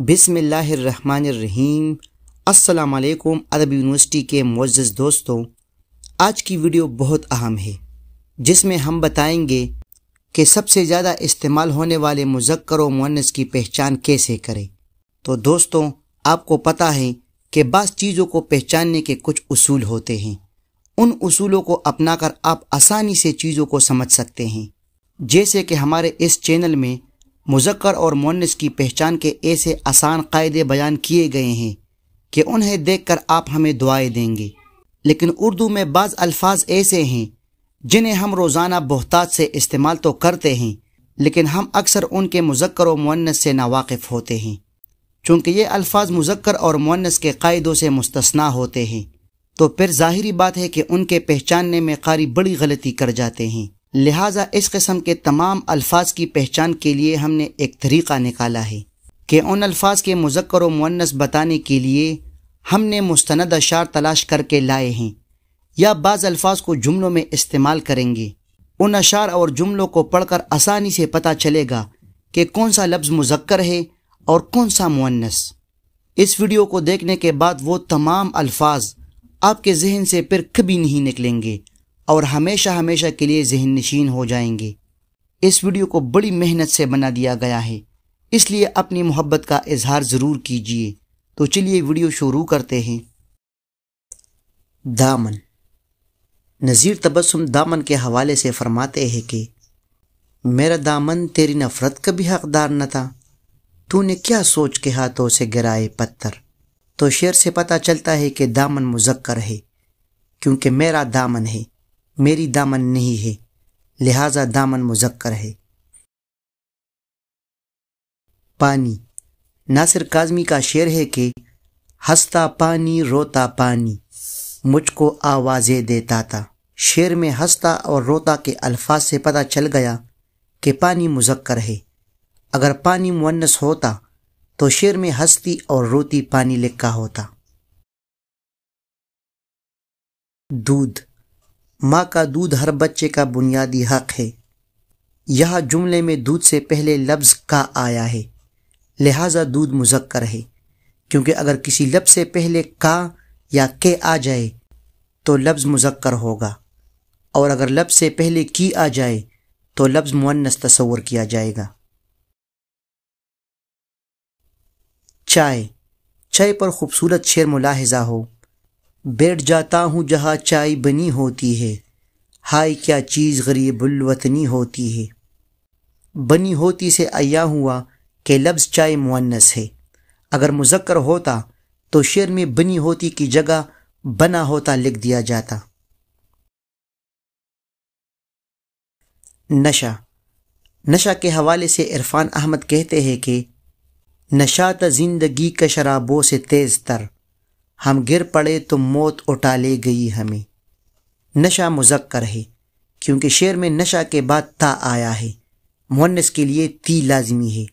بسم اللہ الرحمن الرحیم۔ السلام علیکم ادب یونیورسٹی کے معزز دوستوں، آج کی ویڈیو بہت اہم ہے جس میں ہم بتائیں گے کہ سب سے زیادہ استعمال ہونے والے مذکر و مؤنث کی پہچان کیسے کریں۔ تو دوستوں، آپ کو پتہ ہے کہ بعض چیزوں کو پہچاننے کے کچھ اصول ہوتے ہیں۔ ان اصولوں کو اپنا کر آپ آسانی سے چیزوں کو سمجھ سکتے ہیں۔ جیسے کہ ہمارے اس چینل میں مذکر اور مؤنث کی پہچان کے ایسے آسان قاعدے بیان کیے گئے ہیں کہ انہیں دیکھ کر آپ ہمیں دعائیں دیں گے۔ لیکن اردو میں بعض الفاظ ایسے ہیں جنہیں ہم روزانہ بہتات سے استعمال تو کرتے ہیں، لیکن ہم اکثر ان کے مذکر و مؤنث سے ناواقف ہوتے ہیں۔ چونکہ یہ الفاظ مذکر اور مؤنث کے قاعدوں سے مستثنیٰ ہوتے ہیں، تو پھر ظاہری بات ہے کہ ان کے پہچاننے میں قاری بڑی غلطی کر جاتے ہیں۔ لہٰذا اس قسم کے تمام الفاظ کی پہچان کے لیے ہم نے ایک طریقہ نکالا ہے کہ ان الفاظ کے مذکر و مؤنث بتانے کے لیے ہم نے مستند اشعار تلاش کر کے لائے ہیں، یا بعض الفاظ کو جملوں میں استعمال کریں گے۔ ان اشعار اور جملوں کو پڑھ کر آسانی سے پتہ چلے گا کہ کون سا لفظ مذکر ہے اور کون سا مؤنث۔ اس ویڈیو کو دیکھنے کے بعد وہ تمام الفاظ آپ کے ذہن سے پھر کبھی نہیں نکلیں گے اور ہمیشہ کے لیے ذہن نشین ہو جائیں گے۔ اس ویڈیو کو بڑی محنت سے بنا دیا گیا ہے، اس لیے اپنی محبت کا اظہار ضرور کیجیے۔ تو چلیے ویڈیو شروع کرتے ہیں۔ دامن۔ نذیر تبسم دامن کے حوالے سے فرماتے ہیں کہ میرا دامن تیری نفرت کا بھی حقدار نہ تھا، تو نے کیا سوچ کے ہاتھوں سے گرائے پتھر۔ تو شعر سے پتہ چلتا ہے کہ دامن مذکر ہے، کیونکہ میرا دامن ہے، میری دامن نہیں ہے، لہٰذا دامن مذکر ہے۔ پانی۔ ناصر کاظمی کا شعر ہے کہ ہنستا پانی روتا پانی مجھ کو آوازیں دیتا تھا۔ شعر میں ہنستا اور روتا کے الفاظ سے پتہ چل گیا کہ پانی مذکر ہے۔ اگر پانی مؤنث ہوتا تو شعر میں ہنستی اور روتی پانی لکھا ہوتا۔ دودھ۔ ماں کا دودھ ہر بچے کا بنیادی حق ہے۔ یہاں جملے میں دودھ سے پہلے لفظ کا آیا ہے، لہٰذا دودھ مذکر ہے، کیونکہ اگر کسی لفظ سے پہلے کا یا کے آ جائے تو لفظ مذکر ہوگا، اور اگر لفظ سے پہلے کی آ جائے تو لفظ مؤنث تصور کیا جائے گا۔ چائے۔ چائے پر خوبصورت شعر ملاحظہ ہو۔ بیٹھ جاتا ہوں جہاں چائے بنی ہوتی ہے، ہائے کیا چیز غریب الوطنی ہوتی ہے۔ بنی ہوتی سے عیاں ہوا کہ لفظ چائے مؤنث ہے۔ اگر مذکر ہوتا تو شعر میں بنی ہوتی کی جگہ بنا ہوتا لکھ دیا جاتا۔ نشہ۔ نشہ کے حوالے سے عرفان احمد کہتے ہیں کہ نشاط زندگی کا شرابوں سے تیز تر، ہم گر پڑے تو موت اٹھا لے گئی ہمیں۔ نشہ مذکر ہے، کیونکہ شعر میں نشہ کے بعد تا آیا ہے، مؤنث کے لیے تی لازمی ہے۔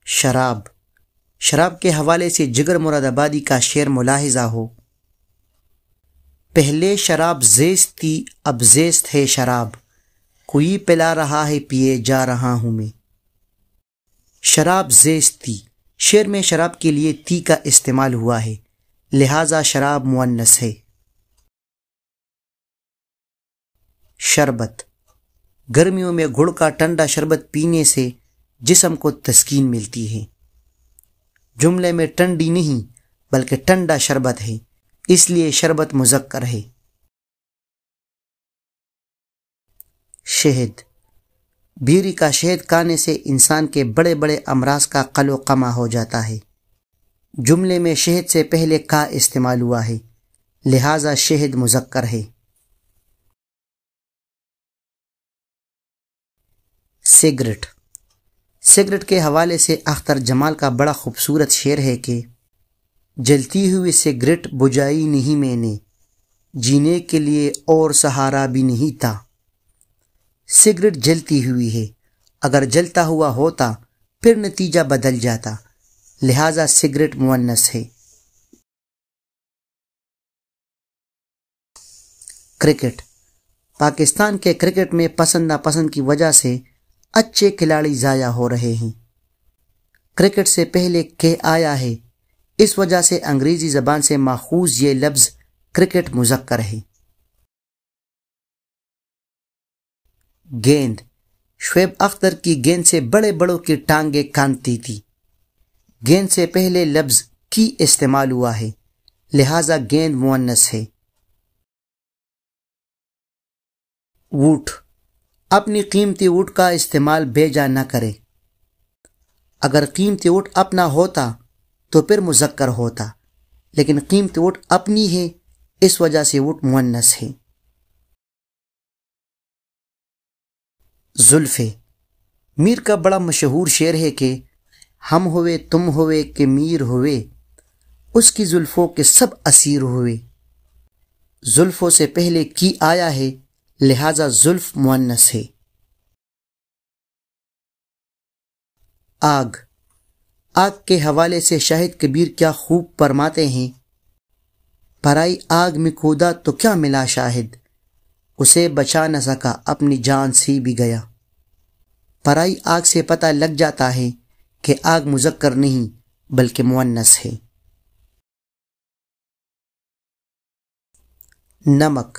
شراب۔ شراب کے حوالے سے جگر مراد آبادی کا شعر ملاحظہ ہو۔ پہلے شراب زیست تھی اب زیست ہے شراب، کوئی پلا رہا ہے پیے جا رہا ہوں میں۔ شراب زیست تھی، شعر میں شراب کے لیے تی کا استعمال ہوا ہے، لہٰذا شراب مؤنث ہے۔ شربت۔ گرمیوں میں گڑ کا ٹھنڈا شربت پینے سے جسم کو تسکین ملتی ہے۔ جملے میں ٹھنڈی نہیں بلکہ ٹھنڈا شربت ہے، اس لیے شربت مذکر ہے۔ شہد۔ بیری کا شہد کھانے سے انسان کے بڑے بڑے امراض کا قلع و قمع ہو جاتا ہے۔ جملے میں شہد سے پہلے کا استعمال ہوا ہے، لہٰذا شہد مذکر ہے۔ سگریٹ۔ سگریٹ کے حوالے سے اختر جمال کا بڑا خوبصورت شعر ہے کہ جلتی ہوئی سگریٹ بجھائی نہیں میں نے، جینے کے لیے اور سہارا بھی نہیں تھا۔ سگریٹ جلتی ہوئی ہے، اگر جلتا ہوا ہوتا پھر نتیجہ بدل جاتا، لہٰذا سگریٹ مؤنث ہے۔ کرکٹ۔ پاکستان کے کرکٹ میں پسند ناپسند کی وجہ سے اچھے کھلاڑی ضائع ہو رہے ہیں۔ کرکٹ سے پہلے کے آیا ہے، اس وجہ سے انگریزی زبان سے ماخوذ یہ لفظ کرکٹ مذکر ہے۔ گیند، شعیب اختر کی گیند سے بڑے بڑوں کی ٹانگیں کانپتی تھی۔ گیند سے پہلے لفظ کی استعمال ہوا ہے، لہذا گیند مؤنث ہے۔ ووٹ، اپنی قیمتی ووٹ کا استعمال بے جا نہ کرے۔ اگر قیمتی ووٹ اپنا ہوتا تو پھر مذکر ہوتا، لیکن قیمتی ووٹ اپنی ہے، اس وجہ سے ووٹ مؤنث ہے۔ زلفیں، میر کا بڑا مشہور شعر ہے کہ ہم ہوئے تم ہوئے کہ میر ہوئے، اس کی زلفوں کے سب اسیر ہوئے۔ زلفوں سے پہلے کی آیا ہے، لہذا زلف مؤنث ہے۔ آگ، آگ کے حوالے سے شاہد کبیر کیا خوب فرماتے ہیں، پرائی آگ میں کودا تو کیا ملا شاہد، اسے بچا نہ سکا اپنی جان سے بھی گیا۔ پرائی آگ سے پتہ لگ جاتا ہے کہ آگ مذکر نہیں بلکہ مؤنث ہے۔ نمک،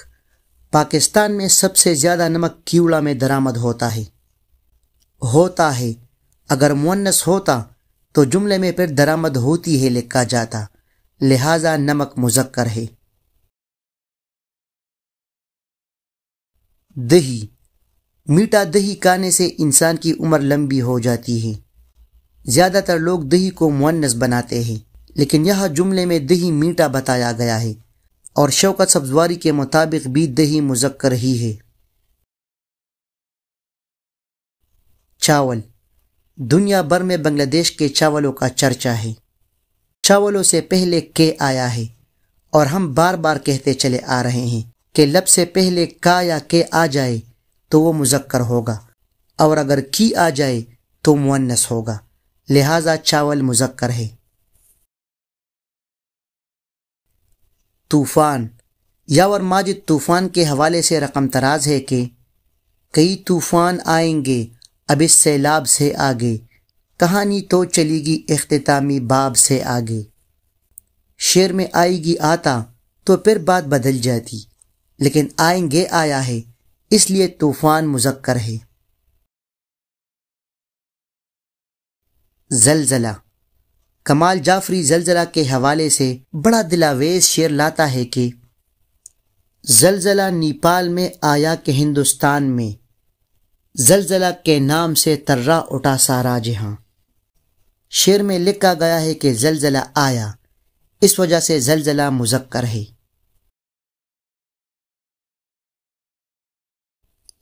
پاکستان میں سب سے زیادہ نمک کیوڑا میں درآمد ہوتا ہے۔ اگر مؤنث ہوتا تو جملے میں پھر درآمد ہوتی ہے لکھا جاتا، لہذا نمک مذکر ہے۔ دہی، میٹھا دہی کھانے سے انسان کی عمر لمبی ہو جاتی ہے۔ زیادہ تر لوگ دہی کو مؤنث بناتے ہیں، لیکن یہاں جملے میں دہی میٹھا بتایا گیا ہے، اور شوکت سبزواری کے مطابق بھی دہی مذکر ہی ہے۔ چاول، دنیا بھر میں بنگلہ دیش کے چاولوں کا چرچا ہے۔ چاولوں سے پہلے کے آیا ہے، اور ہم بار بار کہتے چلے آ رہے ہیں کہ لب سے پہلے کا یا کے آ جائے تو وہ مذکر ہوگا، اور اگر کی آ جائے تو مؤنث ہوگا، لہذا چاول مذکر ہے۔ طوفان، یاور ماجد طوفان کے حوالے سے رقم تراز ہے کہ کئی طوفان آئیں گے اب اس سیلاب سے آگے، کہانی تو چلے گی اختتامی باب سے آگے۔ شعر میں آئے گی آتا تو پھر بات بدل جاتی، لیکن آئیں گے آیا ہے، اس لیے طوفان مذکر ہے۔ زلزلہ، کمال جعفری زلزلہ کے حوالے سے بڑا دلاویز شعر لاتا ہے کہ زلزلہ نیپال میں آیا کہ ہندوستان میں، زلزلہ کے نام سے ترا اٹھا سارا جہاں۔ شعر میں لکھا گیا ہے کہ زلزلہ آیا، اس وجہ سے زلزلہ مذکر ہے۔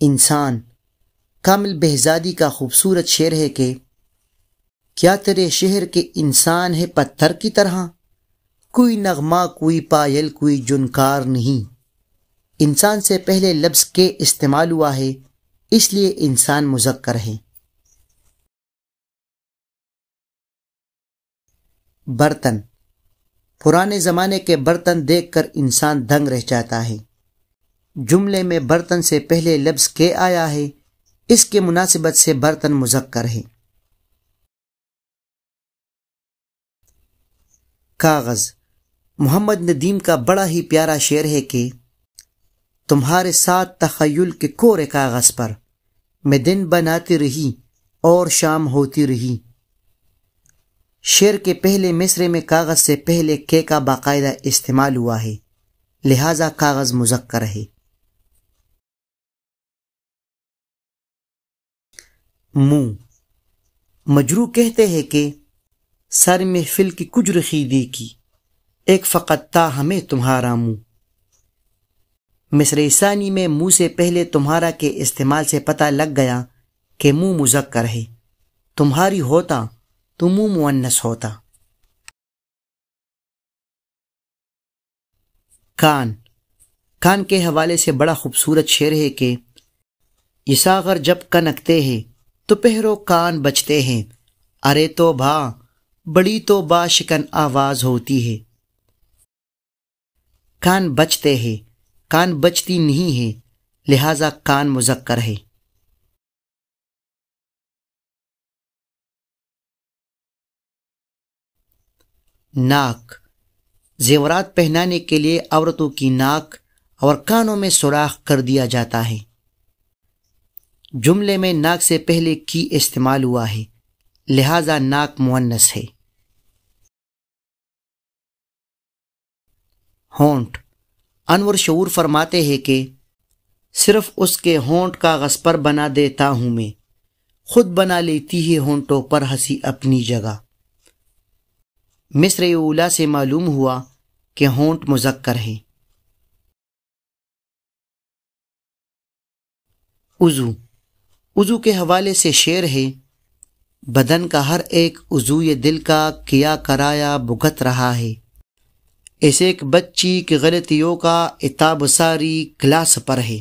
انسان، کامل بہزادی کا خوبصورت شعر ہے کہ کیا تیرے شہر کے انسان ہے پتھر کی طرح، کوئی نغمہ کوئی پائل کوئی جنکار نہیں۔ انسان سے پہلے لفظ کے استعمال ہوا ہے، اس لیے انسان مذکر ہے۔ برتن، پرانے زمانے کے برتن دیکھ کر انسان دنگ رہ جاتا ہے۔ جملے میں برتن سے پہلے لفظ کے آیا ہے، اس کے مناسبت سے برتن مذکر ہے۔ کاغذ، محمد ندیم کا بڑا ہی پیارا شعر ہے کہ تمہارے ساتھ تخیل کے کورے کاغذ پر میں دن بناتی رہی اور شام ہوتی رہی۔ شعر کے پہلے مصرے میں کاغذ سے پہلے کے کا باقاعدہ استعمال ہوا ہے، لہذا کاغذ مذکر ہے۔ منہ، مجروح کہتے ہیں کہ ساری محفل کی کچھ رخیدی کی، ایک فقط تا ہمیں تمہارا منہ۔ مصرع ثانی میں منہ سے پہلے تمہارا کے استعمال سے پتہ لگ گیا کہ منہ مذکر ہے، تمہاری ہوتا تو منہ مؤنث ہوتا۔ کان، کان کے حوالے سے بڑا خوبصورت شعر ہے کہ یہ ساغر جب کنکتے ہیں تو پہرو کان بجتے ہیں، ارے تو بھا بڑی تو با شکن آواز ہوتی ہے۔ کان بجتے ہیں، کان بجتی نہیں ہے، لہذا کان مذکر ہے۔ ناک، زیورات پہنانے کے لیے عورتوں کی ناک اور کانوں میں سوراخ کر دیا جاتا ہے۔ جملے میں ناک سے پہلے کی استعمال ہوا ہے، لہذا ناک مؤنث ہے۔ ہونٹ، انور شعور فرماتے ہیں کہ صرف اس کے ہونٹ کاغذ پر بنا دیتا ہوں میں، خود بنا لیتی ہے ہونٹوں پر ہنسی اپنی جگہ۔ مصرع اولیٰ سے معلوم ہوا کہ ہونٹ مذکر ہے۔ عضو کے حوالے سے شعر ہے: بدن کا ہر ایک عضو یہ دل کا کیا کرایا بھگت رہا ہے، اس ایک بچی کی غلطیوں کا عتاب ساری کلاس پر ہے۔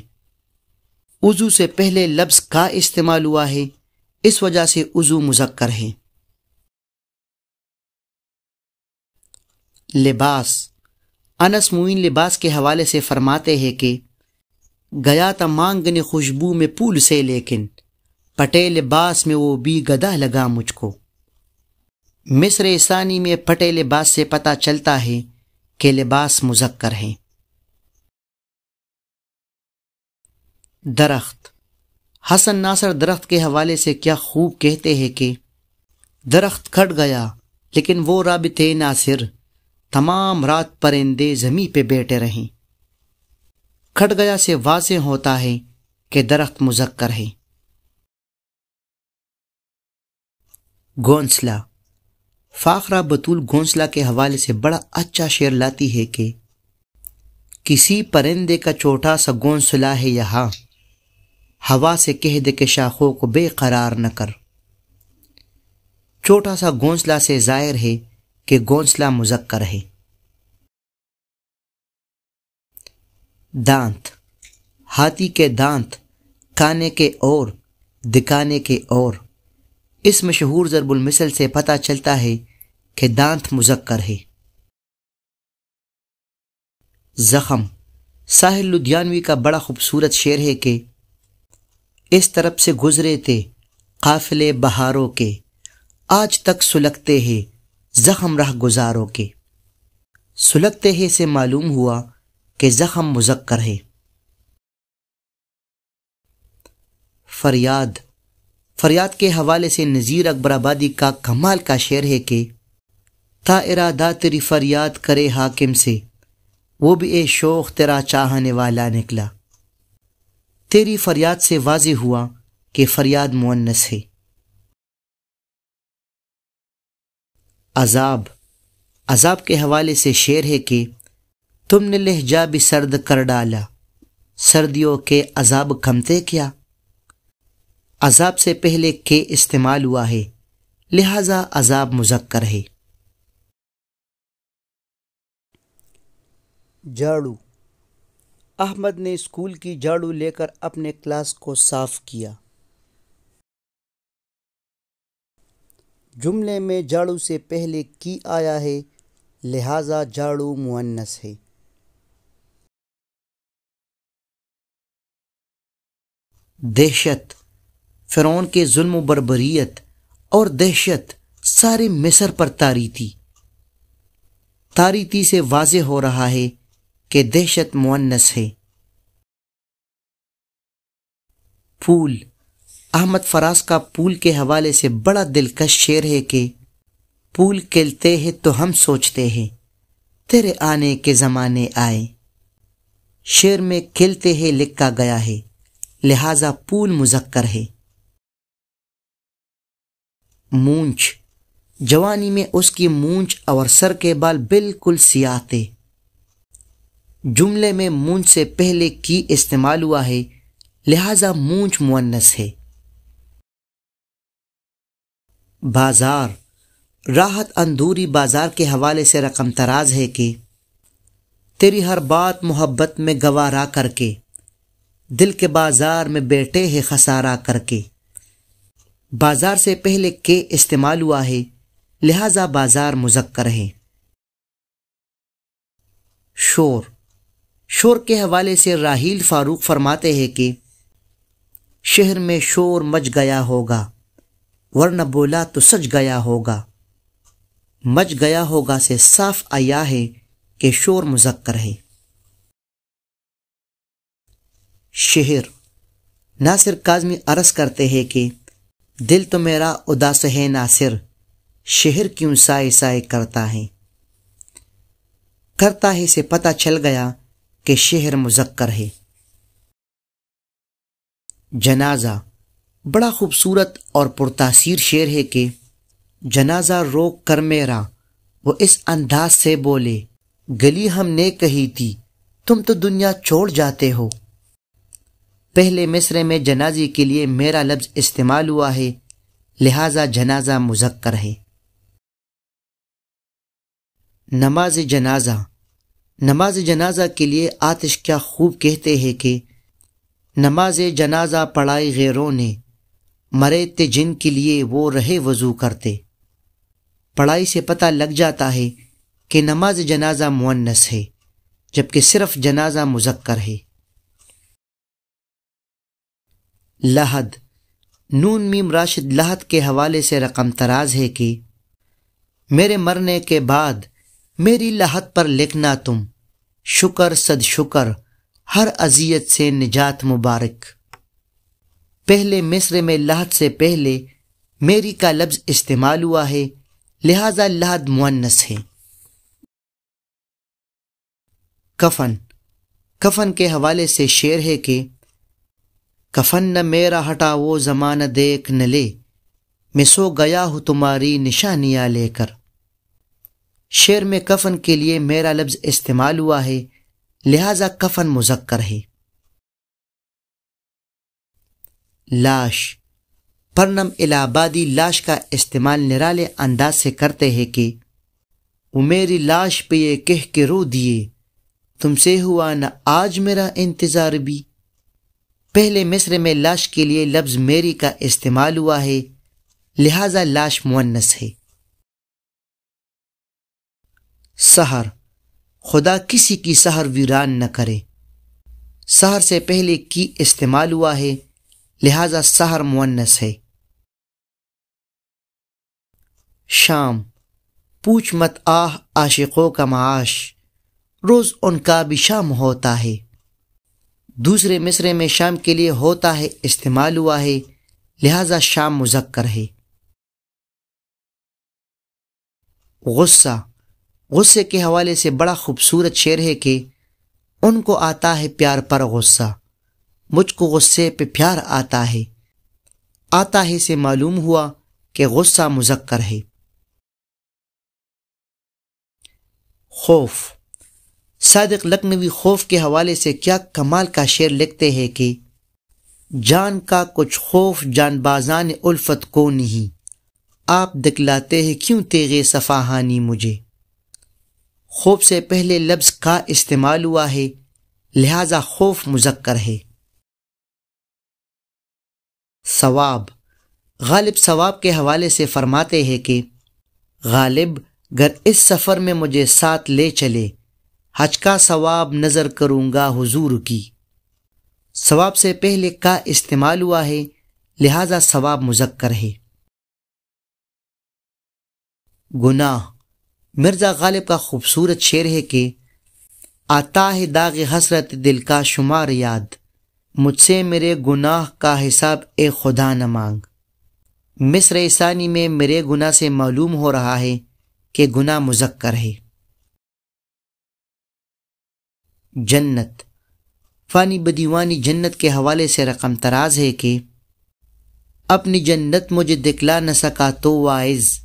عضو سے پہلے لفظ کا استعمال ہوا ہے، اس وجہ سے عضو مذکر ہے۔ لباس، انس معین لباس کے حوالے سے فرماتے ہیں کہ گیا تھا مانگنے خوشبو میں پھول سے، لیکن پٹے لباس میں وہ بھی گدھا لگا مجھ کو۔ مصرع ثانی میں پٹے لباس سے پتہ چلتا ہے کہ لباس مذکر ہے۔ درخت، حسن ناصر درخت کے حوالے سے کیا خوب کہتے ہیں کہ درخت کٹ گیا لیکن وہ رابطے ناصر، تمام رات پرندے زمیں پہ بیٹھے رہیں۔ کٹ گیا سے واضح ہوتا ہے کہ درخت مذکر ہے۔ گھونسلہ، فاخرہ بطول گھونسلہ کے حوالے سے بڑا اچھا شعر لاتی ہے کہ کسی پرندے کا چھوٹا سا گھونسلہ ہے یہاں، ہوا سے کہہ دے کہ شاخوں کو بے قرار نہ کر۔ چھوٹا سا گھونسلہ سے ظاہر ہے کہ گھونسلہ مذکر ہے۔ دانت، ہاتھی کے دانت کھانے کے اور دکھانے کے اور، اس مشہور ضرب المثل سے پتہ چلتا ہے کہ دانت مذکر ہے۔ زخم، ساحل لدھیانوی کا بڑا خوبصورت شعر ہے کہ اس طرف سے گزرے تھے قافلے بہاروں کے، آج تک سلگتے ہیں زخم رہ گزاروں کے۔ سلگتے ہیں سے معلوم ہوا کہ زخم مذکر ہے۔ فریاد، فریاد کے حوالے سے نذیر اکبر آبادی کا کمال کا شعر ہے کہ تھا ارادہ تیری فریاد کرے حاکم سے، وہ بھی اے شوق تیرا چاہنے والا نکلا۔ تیری فریاد سے واضح ہوا کہ فریاد مؤنث ہے۔ عذاب، عذاب کے حوالے سے شعر ہے کہ تم نے لہجہ بھی سرد کر ڈالا، سردیوں کے عذاب کمتے کیا۔ عذاب سے پہلے کے استعمال ہوا ہے، لہذا عذاب مذکر ہے۔ جھاڑو، احمد نے اسکول کی جھاڑو لے کر اپنے کلاس کو صاف کیا۔ جملے میں جھاڑو سے پہلے کی آیا ہے، لہذا جھاڑو مؤنث ہے۔ دہشت، فرعون کے ظلم و بربریت اور دہشت سارے مصر پر طاری تھی۔ طاری تھی سے واضح ہو رہا ہے کہ دہشت مؤنث ہے۔ پھول، احمد فراز کا پھول کے حوالے سے بڑا دلکش شعر ہے کہ پھول کھلتے ہیں تو ہم سوچتے ہیں تیرے آنے کے زمانے آئے۔ شعر میں کھلتے ہیں لکھا گیا ہے، لہذا پھول مذکر ہے۔ مونچھ، جوانی میں اس کی مونچھ اور سر کے بال بالکل سیاہ تھے۔ جملے میں مونچھ سے پہلے کی استعمال ہوا ہے، لہذا مونچھ مؤنث ہے۔ بازار، راحت اندوری بازار کے حوالے سے رقم تراز ہے کہ تیری ہر بات محبت میں گوارا کر کے، دل کے بازار میں بیٹھے ہے خسارہ کر کے۔ بازار سے پہلے کے استعمال ہوا ہے، لہذا بازار مذکر ہے۔ شور، شور کے حوالے سے راحیل فاروق فرماتے ہیں کہ شہر میں شور مچ گیا ہوگا، ورنہ بولا تو سج گیا ہوگا۔ مچ گیا ہوگا سے صاف آیا ہے کہ شور مذکر ہے۔ شعر ناصر کاظمی عرض کرتے ہیں کہ دل تو میرا اداس ہے ناصر، شعر کیوں سائے سائے کرتا ہے سے پتہ چل گیا کہ شعر مذکر ہے۔ جنازہ بڑا خوبصورت اور پرتاثیر شعر ہے کہ جنازہ روک کر میرا وہ اس انداز سے بولے، گلی ہم نے کہی تھی تم تو دنیا چھوڑ جاتے ہو۔ پہلے مصرعے میں جنازے کے لیے میرا لفظ استعمال ہوا ہے، لہذا جنازہ مذکر ہے۔ نماز جنازہ نماز جنازہ کے لیے آتش کیا خوب کہتے ہیں کہ نماز جنازہ پڑھائی غیروں نے، مرے تھے جن کے لیے وہ رہے وضو کرتے۔ پڑھائی سے پتہ لگ جاتا ہے کہ نماز جنازہ مؤنث ہے جبکہ صرف جنازہ مذکر ہے۔ لحد نون میم راشد لحد کے حوالے سے رقم تراز ہے کہ میرے مرنے کے بعد میری لحد پر لکھنا تم، شکر صد شکر ہر اذیت سے نجات مبارک۔ پہلے مصرعے میں لحد سے پہلے میری کا لفظ استعمال ہوا ہے، لہذا لحد مؤنث ہے۔ کفن کے حوالے سے شعر ہے کہ کفن نہ میرا ہٹا وہ زمانہ دیکھ نہ لے، میں سو گیا ہوں تمہاری نشانیاں لے کر۔ شعر میں کفن کے لیے میرا لفظ استعمال ہوا ہے، لہذا کفن مذکر ہے۔ لاش پرنم الہ آبادی لاش کا استعمال نرالے انداز سے کرتے ہیں کہ وہ میری لاش پہ یہ کہہ کے رو دیے، تم سے ہوا نہ آج میرا انتظار بھی۔ پہلے مصرعے میں لاش کے لیے لفظ میری کا استعمال ہوا ہے، لہذا لاش مؤنث ہے۔ سحر خدا کسی کی سحر ویران نہ کرے، سحر سے پہلے کی استعمال ہوا ہے، لہذا سحر مؤنث ہے۔ شام پوچھ مت آہ عاشقوں کا معاش، روز ان کا بھی شام ہوتا ہے۔ دوسرے مصرعے میں شام کے لیے ہوتا ہے استعمال ہوا ہے، لہذا شام مذکر ہے۔ غصے کے حوالے سے بڑا خوبصورت شعر ہے کہ ان کو آتا ہے پیار پر غصہ، مجھ کو غصے پہ پیار آتا ہے سے معلوم ہوا کہ غصہ مذکر ہے۔ خوف صادق لکھنوی خوف کے حوالے سے کیا کمال کا شعر لکھتے ہیں کہ جان کا کچھ خوف جان بازان الفت کو نہیں، آپ دکھلاتے ہیں کیوں تیغ صفاہانی مجھے۔ خوف سے پہلے لفظ کا استعمال ہوا ہے، لہذا خوف مذکر ہے۔ ثواب غالب ثواب کے حوالے سے فرماتے ہیں کہ غالب گر اس سفر میں مجھے ساتھ لے چلے، حج کا ثواب نظر کروں گا حضور کی۔ ثواب سے پہلے کا استعمال ہوا ہے، لہذا ثواب مذکر ہے۔ گناہ مرزا غالب کا خوبصورت شعر ہے کہ آتا ہے داغ حسرت دل کا شمار یاد، مجھ سے میرے گناہ کا حساب اے خدا نہ مانگ۔ مصرعے ثانی میں میرے گناہ سے معلوم ہو رہا ہے کہ گناہ مذکر ہے۔ جنت فانی بدیوانی جنت کے حوالے سے رقم تراز ہے کہ اپنی جنت مجھے دکھلا نہ سکا تو واعظ،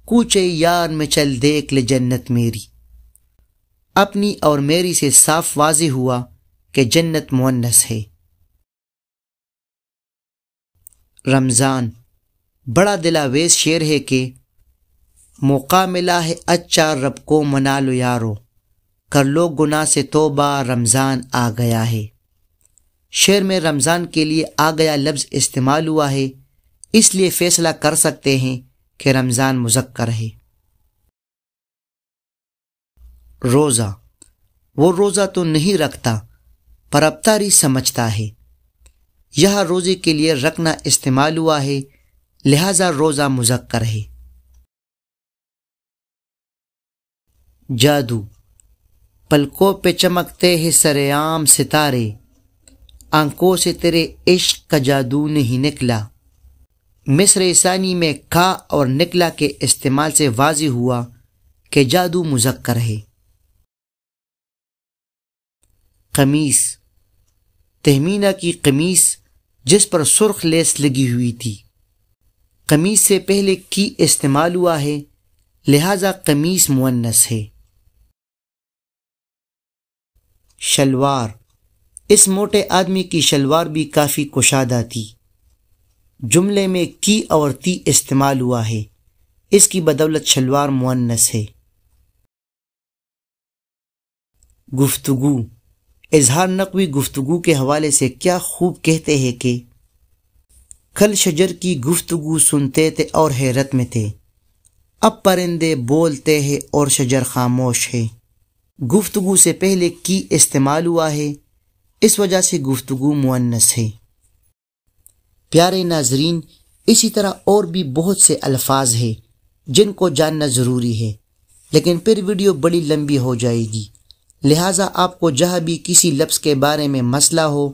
کوچے یار میں چل دیکھ لے جنت میری۔ اپنی اور میری سے صاف واضح ہوا کہ جنت مؤنث ہے۔ رمضان بڑا دلاویز شعر ہے کہ موقع ملا ہے اچھا رب کو منا لو یارو، کر لو گناہ سے توبہ رمضان آ گیا ہے۔ شعر میں رمضان کے لیے آ گیا لفظ استعمال ہوا ہے، اس لیے فیصلہ کر سکتے ہیں کہ رمضان مذکر ہے۔ روزہ وہ روزہ تو نہیں رکھتا پر افطاری سمجھتا ہے، یہاں روزے کے لیے رکھنا استعمال ہوا ہے، لہذا روزہ مذکر ہے۔ جادو، پلکوں پہ چمکتے ہیں سرعام ستارے، آنکھوں سے تیرے عشق کا جادو نہیں نکلا۔ مصر ثانی میں کھا اور نکلا کے استعمال سے واضح ہوا کہ جادو مذکر ہے۔ قمیص، تہمینہ کی قمیص جس پر سرخ لیس لگی ہوئی تھی۔ قمیص سے پہلے کی استعمال ہوا ہے، لہذا قمیص مؤنث ہے۔ شلوار، اس موٹے آدمی کی شلوار بھی کافی کشادہ تھی۔ جملے میں کی اور تی استعمال ہوا ہے، اس کی بدولت شلوار مؤنث ہے۔ گفتگو، اظہار نقوی گفتگو کے حوالے سے کیا خوب کہتے ہیں کہ کل شجر کی گفتگو سنتے تھے اور حیرت میں تھے، اب پرندے بولتے ہیں اور شجر خاموش ہے۔ گفتگو سے پہلے کی استعمال ہوا ہے، اس وجہ سے گفتگو مؤنث ہے۔ پیارے ناظرین، اسی طرح اور بھی بہت سے الفاظ ہیں جن کو جاننا ضروری ہے، لیکن پھر ویڈیو بڑی لمبی ہو جائے گی، لہٰذا آپ کو جہاں بھی کسی لفظ کے بارے میں مسئلہ ہو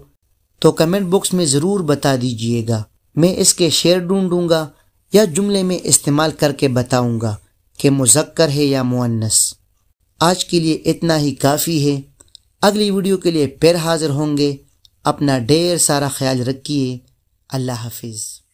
تو کمنٹ باکس میں ضرور بتا دیجئے گا، میں اس کے شعر ڈھونڈوں گا یا جملے میں استعمال کر کے بتاؤں گا کہ مذکر ہے یا مؤنث۔ آج کے لیے اتنا ہی کافی ہے، اگلی ویڈیو کے لیے پھر حاضر ہوں گے۔ اپنا ڈھیر سارا خیال رکھیے، اللہ حافظ۔